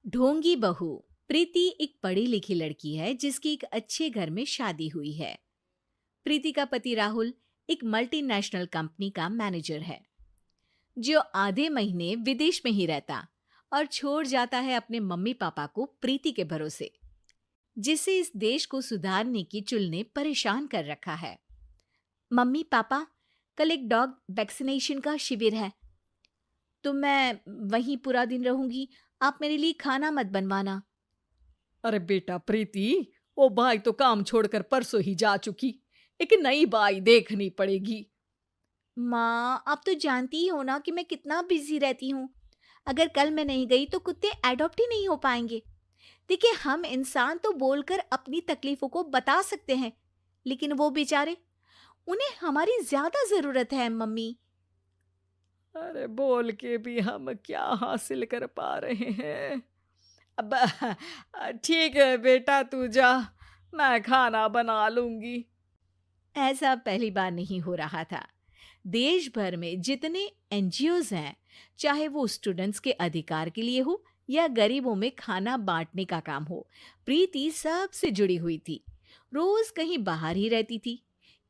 ढोंगी बहू। प्रीति एक पढ़ी लिखी लड़की है जिसकी एक अच्छे घर में शादी हुई है। प्रीति का पति राहुल एक मल्टीनेशनल कंपनी का मैनेजर है जो आधे महीने विदेश में ही रहता और छोड़ जाता है अपने मम्मी पापा को प्रीति के भरोसे, जिससे इस देश को सुधारने की चुल ने परेशान कर रखा है। मम्मी पापा, कल एक डॉग वैक्सीनेशन का शिविर है तो मैं वहीं पूरा दिन रहूंगी। आप मेरे लिए खाना मत बनवाना। अरे बेटा प्रीति, वो बाई तो काम छोड़कर परसों ही जा चुकी। एक नई बाई देखनी पड़ेगी। माँ, आप तो जानती ही हो ना कि मैं कितना बिजी रहती हूँ। अगर कल मैं नहीं गई तो कुत्ते एडॉप्ट ही नहीं हो पाएंगे। देखिए, हम इंसान तो बोलकर अपनी तकलीफों को बता सकते हैं, लेकिन वो बेचारे, उन्हें हमारी ज्यादा जरूरत है मम्मी। अरे बोल के भी हम क्या हासिल कर पा रहे हैं। अब ठीक है बेटा, तू जा, मैं खाना बना लूंगी। ऐसा पहली बार नहीं हो रहा था। देश भर में जितने एनजीओज हैं, चाहे वो स्टूडेंट्स के अधिकार के लिए हो या गरीबों में खाना बांटने का काम हो, प्रीति सबसे जुड़ी हुई थी। रोज कहीं बाहर ही रहती थी,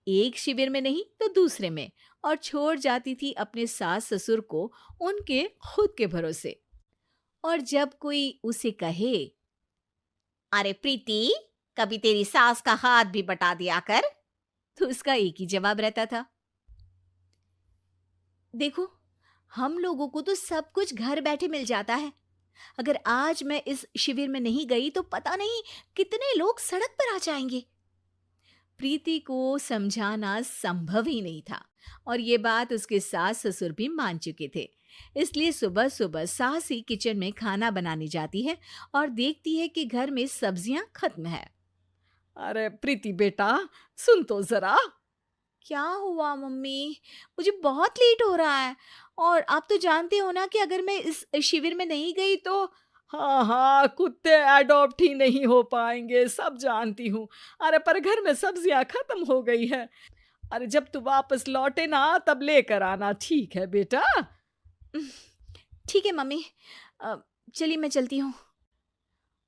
एक शिविर में नहीं तो दूसरे में, और छोड़ जाती थी अपने सास ससुर को उनके खुद के भरोसे। और जब कोई उसे कहे, अरे प्रीति, कभी तेरी सास का हाथ भी बटा दिया कर, तो उसका एक ही जवाब रहता था, देखो, हम लोगों को तो सब कुछ घर बैठे मिल जाता है। अगर आज मैं इस शिविर में नहीं गई तो पता नहीं कितने लोग सड़क पर आ जाएंगे। प्रीति को समझाना संभव ही नहीं था, और ये बात उसके सास ससुर भी मान चुके थे। इसलिए सुबह सुबह सास ही किचन में खाना बनाने जाती है और देखती है कि घर में सब्जियां खत्म है। अरे प्रीति बेटा, सुन तो जरा। क्या हुआ मम्मी? मुझे बहुत लेट हो रहा है, और आप तो जानते हो ना कि अगर मैं इस शिविर में नहीं गई तो। हाँ हाँ, कुत्ते एडॉप्ट ही नहीं हो पाएंगे, सब जानती हूँ। अरे पर घर में सब्जियां खत्म हो गई है। अरे जब तू वापस लौटे ना तब लेकर आना, ठीक है बेटा। ठीक है मम्मी, चलिए मैं चलती हूँ।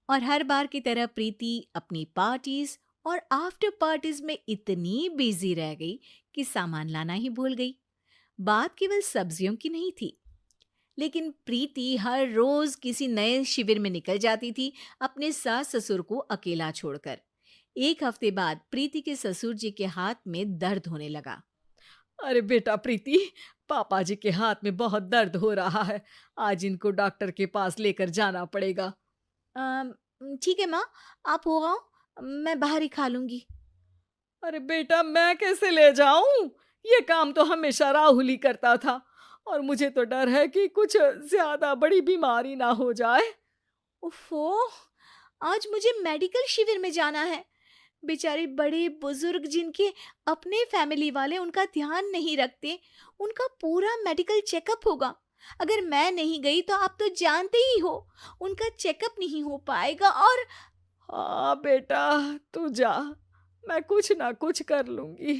और हर बार की तरह प्रीति अपनी पार्टीज और आफ्टर पार्टीज में इतनी बिजी रह गई कि सामान लाना ही भूल गई। बात केवल सब्जियों की नहीं थी, लेकिन प्रीति हर रोज किसी नए शिविर में निकल जाती थी, अपने सास ससुर को अकेला छोड़कर। एक हफ्ते बाद प्रीति के ससुर जी के हाथ में दर्द होने लगा। अरे बेटा प्रीति, पापा जी के हाथ में बहुत दर्द हो रहा है। आज इनको डॉक्टर के पास लेकर जाना पड़ेगा। "अम, ठीक है माँ, आप हो आओ, मैं बाहर ही खा लूंगी। अरे बेटा, मैं कैसे ले जाऊं? ये काम तो हमेशा राहुल ही करता था, और मुझे तो डर है कि कुछ ज्यादा बड़ी बीमारी ना हो जाए। उफ़ो! आज मुझे मेडिकल शिविर में जाना है। बेचारे बड़े बुजुर्ग जिनके अपने फैमिली वाले उनका ध्यान नहीं रखते, उनका पूरा मेडिकल चेकअप होगा। अगर मैं नहीं गई तो आप तो जानते ही हो, उनका चेकअप नहीं हो पाएगा। और हाँ बेटा, तू जा, मैं कुछ ना कुछ कर लूंगी।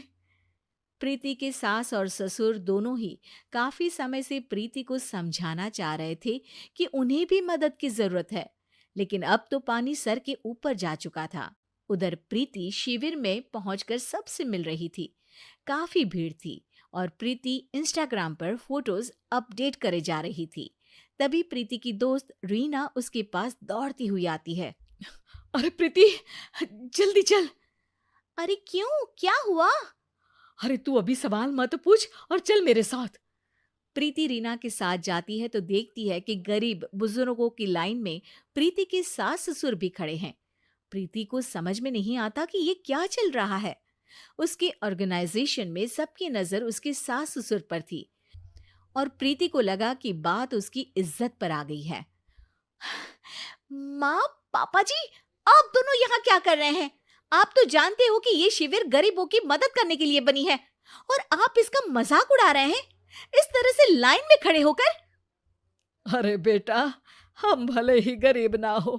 प्रीति के सास और ससुर दोनों ही काफी समय से प्रीति को समझाना चाह रहे थे कि उन्हें भी मदद की जरूरत है, लेकिन अब तो पानी सर के ऊपर जा चुका था। उधर प्रीति शिविर में पहुंचकर सबसे मिल रही थी। काफी भीड़ थी और प्रीति इंस्टाग्राम पर फोटोज अपडेट करे जा रही थी। तभी प्रीति की दोस्त रीना उसके पास दौड़ती हुई आती है। अरे प्रीति, जल्दी चल। अरे क्यों, क्या हुआ? अरे तू अभी सवाल मत पूछ और चल मेरे साथ। प्रीति रीना के साथ जाती है तो देखती है कि गरीब बुजुर्गों की लाइन में प्रीति के सास ससुर भी खड़े हैं। प्रीति को समझ में नहीं आता कि ये क्या चल रहा है। उसके ऑर्गेनाइजेशन में सबकी नजर उसके सास ससुर पर थी, और प्रीति को लगा कि बात उसकी इज्जत पर आ गई है। माँ, पापा जी, आप दोनों यहाँ क्या कर रहे हैं? आप तो जानते हो कि ये शिविर गरीबों की मदद करने के लिए बनी है, और आप इसका मजाक उड़ा रहे हैं इस तरह से लाइन में खड़े होकर। अरे बेटा, हम भले ही गरीब ना हो,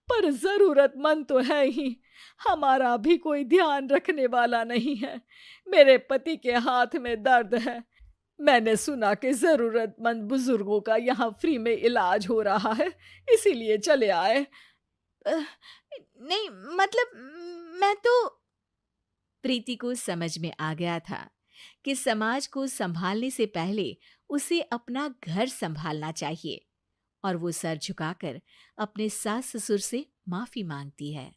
पर जरूरतमंद तो है ही। हमारा भी कोई ध्यान रखने वाला नहीं है। मेरे पति के हाथ में दर्द है, मैंने सुना कि ज़रूरतमंद बुजुर्गों का यहाँ फ्री में इलाज हो रहा है, इसीलिए चले आए। अ, नहीं, मतलब मैं तो प्रीति को समझ में आ गया था कि समाज को संभालने से पहले उसे अपना घर संभालना चाहिए और वो सर झुकाकर अपने सास ससुर से माफी मांगती है।